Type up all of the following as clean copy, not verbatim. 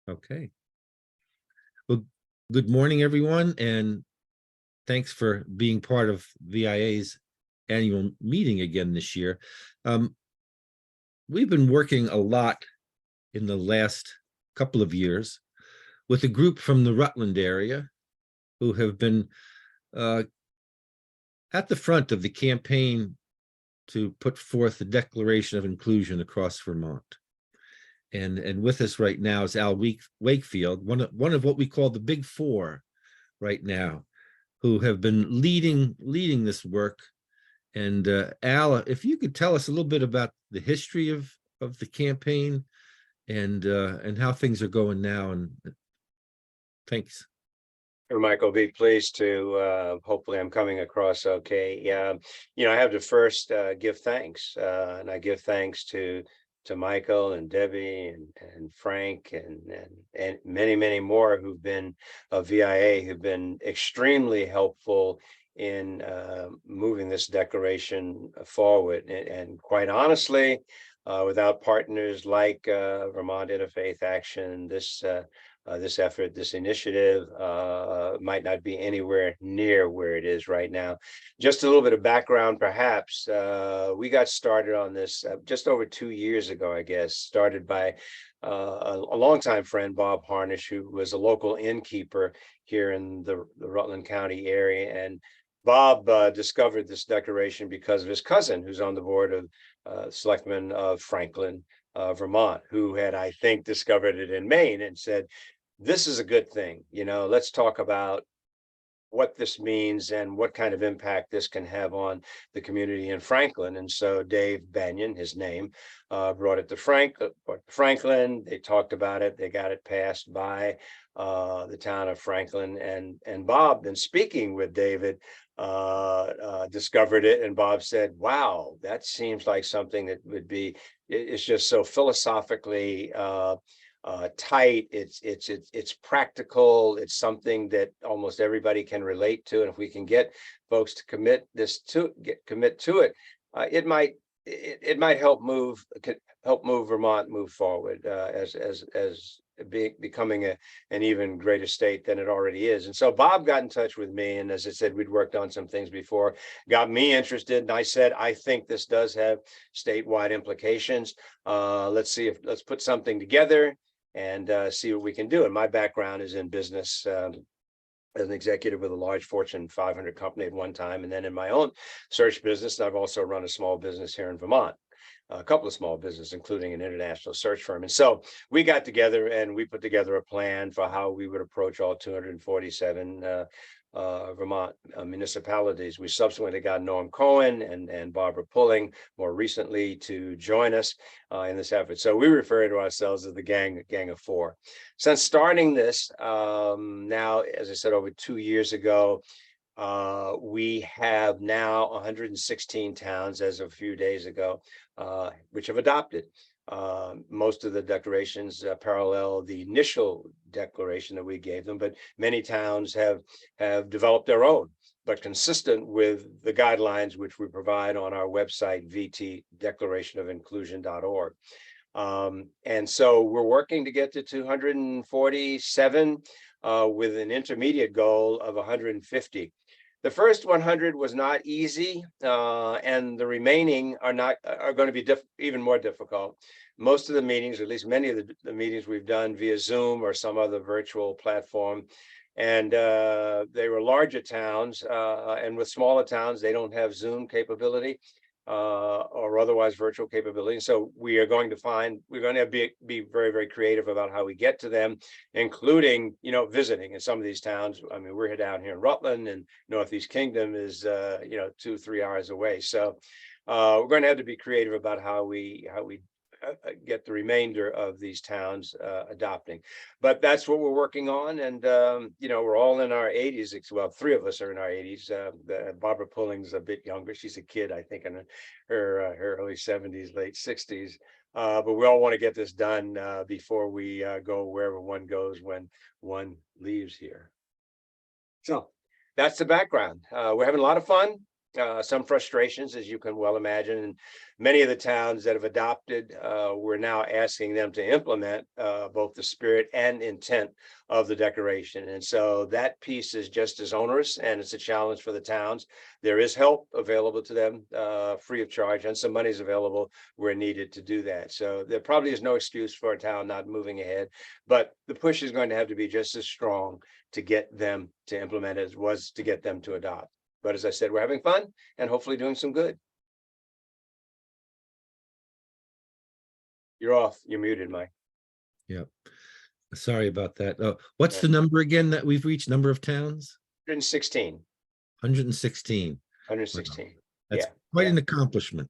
Okay. Well, good morning, everyone, and thanks for being part of VIA's annual meeting again this year. Um, we've been working a lot in the last couple of years with a group from the Rutland area who have been uh, at the front of the campaign to put forth the Declaration of Inclusion across Vermont. And with us right now is Al Wakefield, one of what we call the Big Four right now, who have been leading this work. And Al, if you could tell us a little bit about the history of the campaign and how things are going now. And thanks. Sure, Michael, be pleased to, hopefully I'm coming across okay. Yeah, I have to first give thanks, and I give thanks to Michael and Debbie and Frank and many more who've been VIA, who've been extremely helpful in moving this declaration forward. And quite honestly, without partners like Vermont Interfaith Action, this effort, this initiative might not be anywhere near where it is right now. Just a little bit of background, perhaps. We got started on this just over 2 years ago, I guess, started by a longtime friend, Bob Harnish, who was a local innkeeper here in the Rutland County area. And Bob discovered this declaration because of his cousin, who's on the board of selectmen of Franklin, Vermont, who had, I think, discovered it in Maine and said, this is a good thing. Let's talk about what this means and what kind of impact this can have on the community in Franklin. And so Dave Banyan, his name, brought it to Franklin. They talked about it. They got it passed by the town of Franklin. And Bob, then speaking with David, discovered it. And Bob said, wow, that seems like something that would be, it's just so philosophically tight. It's practical. It's something that almost everybody can relate to. And if we can get folks to commit to it, it might help move Vermont move forward as becoming an even greater state than it already is. And so Bob got in touch with me, and as I said, we'd worked on some things before, got me interested, and I said, I think this does have statewide implications. Let's put something together and see what we can do. And my background is in business, as an executive with a large Fortune 500 company at one time. And then in my own search business, I've also run a small business here in Vermont, a couple of small businesses, including an international search firm. And so we got together and we put together a plan for how we would approach all 247 Vermont municipalities. We subsequently got Norm Cohen and Barbara Pulling more recently to join us in this effort. So we refer to ourselves as the gang of four. Since starting this now, as I said, over 2 years ago, we have now 116 towns as of a few days ago, which have adopted. Most of the declarations parallel the initial declaration that we gave them, but many towns have developed their own, but consistent with the guidelines which we provide on our website, vtdeclarationofinclusion.org. And so we're working to get to 247 with an intermediate goal of 150. The first 100 was not easy, and the remaining are going to be even more difficult. Most of the meetings, or at least many of the meetings we've done via Zoom or some other virtual platform, and they were larger towns, and with smaller towns, they don't have Zoom capability or otherwise virtual capability. So we're going to be very, very creative about how we get to them, including, visiting in some of these towns. I mean, we're down here in Rutland, and Northeast Kingdom is, 2-3 hours away. So we're going to have to be creative about how we get the remainder of these towns adopting. But that's what we're working on. And, we're all in our 80s. Well, 3 of us are in our 80s. Barbara Pulling's a bit younger. She's a kid, I think, in her early 70s, late 60s. But we all want to get this done before we go wherever one goes when one leaves here. So that's the background. We're having a lot of fun. some frustrations, as you can well imagine. And many of the towns that have adopted, we're now asking them to implement both the spirit and intent of the declaration. And so that piece is just as onerous, and it's a challenge for the towns. There is help available to them free of charge, and some money is available where needed to do that. So there probably is no excuse for a town not moving ahead, but the push is going to have to be just as strong to get them to implement as was to get them to adopt. But as I said, we're having fun and hopefully doing some good. You're off. You're muted, Mike. Yeah. Sorry about that. What's Yeah. the number again that we've reached? Number of towns? 116. 116. Wow. 116. That's Yeah. quite Yeah. an accomplishment.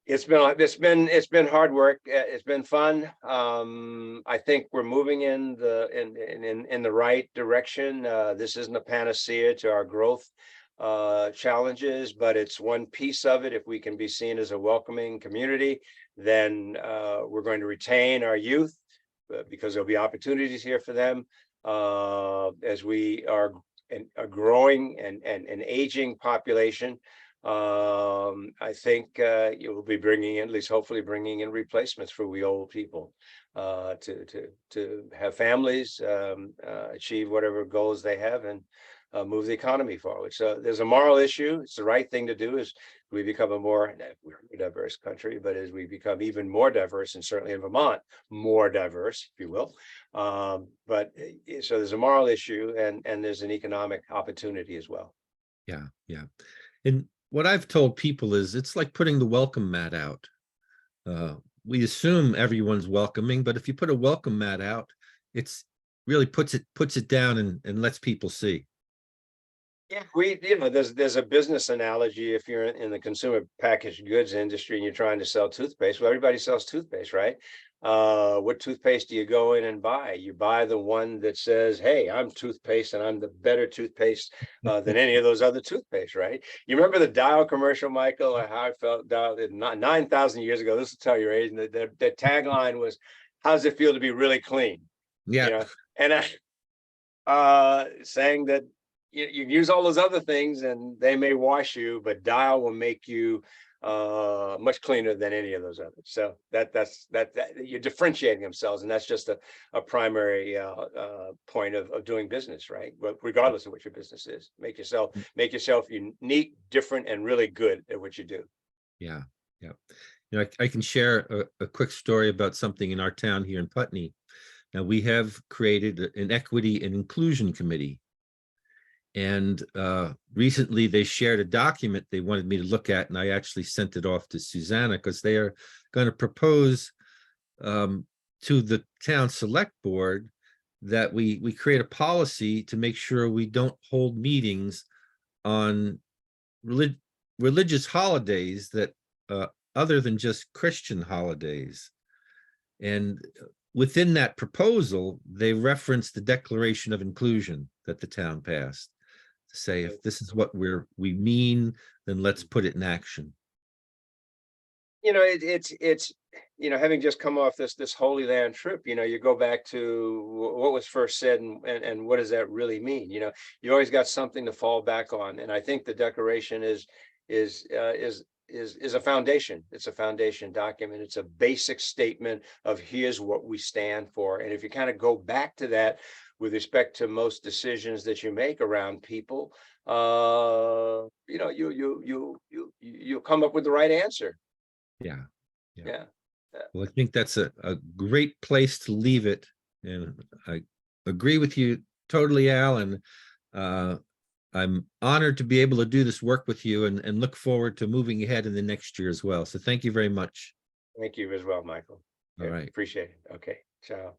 It's been hard work. It's been fun. I think we're moving in the right direction. This isn't a panacea to our growth challenges, but it's one piece of it. If we can be seen as a welcoming community, then we're going to retain our youth because there'll be opportunities here for them as we are a growing and aging population. I think you will be bringing in, at least hopefully bringing in replacements for we old people to have families, achieve whatever goals they have, and move the economy forward. So there's a moral issue. It's the right thing to do as we become we're a diverse country, but as we become even more diverse, and certainly in Vermont, more diverse, if you will. But so there's a moral issue, and there's an economic opportunity as well. Yeah, yeah. And what I've told people is it's like putting the welcome mat out. We assume everyone's welcoming, but if you put a welcome mat out, it's really puts it down and lets people see. Yeah, there's a business analogy. If you're in the consumer packaged goods industry and you're trying to sell toothpaste, well, everybody sells toothpaste, right? What toothpaste do you go in and buy? You buy the one that says, "Hey, I'm toothpaste, and I'm the better toothpaste than any of those other toothpaste," right? You remember the Dial commercial, Michael? How I felt Dial 9,000 years ago. This will tell your age. And the tagline was, "How does it feel to be really clean?" Yeah, And saying that you use all those other things and they may wash you, but Dial will make you much cleaner than any of those others. So that's you're differentiating themselves, and that's just a primary point of doing business, right? But regardless of what your business is, make yourself unique, different, and really good at what you do. yeah, yeah. I can share a quick story about something in our town here in Putney. Now, we have created an equity and inclusion committee. And recently they shared a document they wanted me to look at, and I actually sent it off to Susanna because they are going to propose to the town select board that we create a policy to make sure we don't hold meetings on religious holidays that other than just Christian holidays. And within that proposal, they reference the Declaration of Inclusion that the town passed to say, if this is what we mean, then let's put it in action. It's having just come off this Holy Land trip, you go back to what was first said, and what does that really mean? You always got something to fall back on, and I think the Declaration is a foundation. It's a foundation document. It's a basic statement of here's what we stand for. And if you kind of go back to that with respect to most decisions that you make around people, you'll come up with the right answer. Yeah. Yeah. Well, I think that's a great place to leave it. And I agree with you totally, Al. And I'm honored to be able to do this work with you, and look forward to moving ahead in the next year as well. So thank you very much. Thank you as well, Michael. All right. Appreciate it. Okay. Ciao.